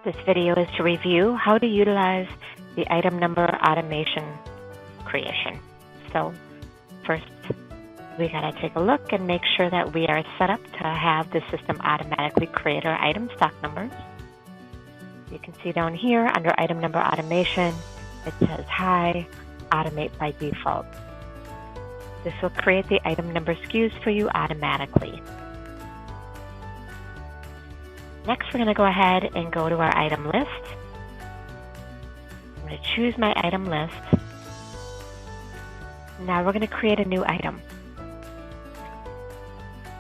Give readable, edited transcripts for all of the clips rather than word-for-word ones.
This video is to review how to utilize the item number automation creation. So first, we gotta take a look and make sure that we are set up to have the system automatically create our item stock numbers. You can see down here under item number automation, it says hi, automate by default. This will create the item number SKUs for you automatically. Next, we're going to go ahead and go to our item list. I'm going to choose my item list. Now we're going to create a new item.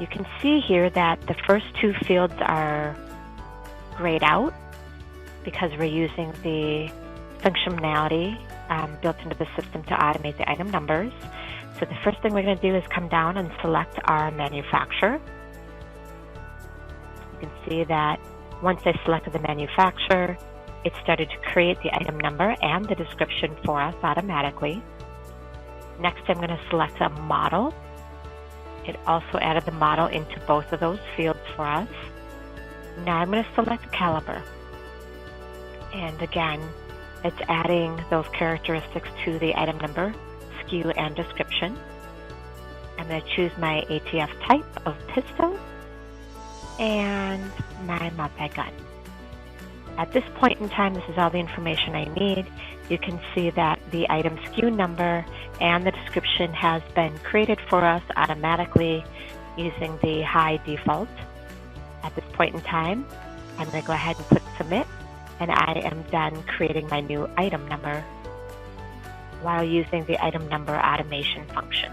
You can see here that the first two fields are grayed out because we're using the functionality built into the system to automate the item numbers. So the first thing we're going to do is come down and select our manufacturer. You can see that once I selected the manufacturer, it started to create the item number and the description for us automatically. Next, I'm going to select a model. It also added the model into both of those fields for us. Now I'm going to select caliber. And again, it's adding those characteristics to the item number, SKU, and description. I'm going to choose my ATF type of pistol and my multi-gun. At this point in time, this is all the information I need. You can see that the item SKU number and the description has been created for us automatically using the high default. At this point in time, I'm going to go ahead and click submit, and I am done creating my new item number while using the item number automation function.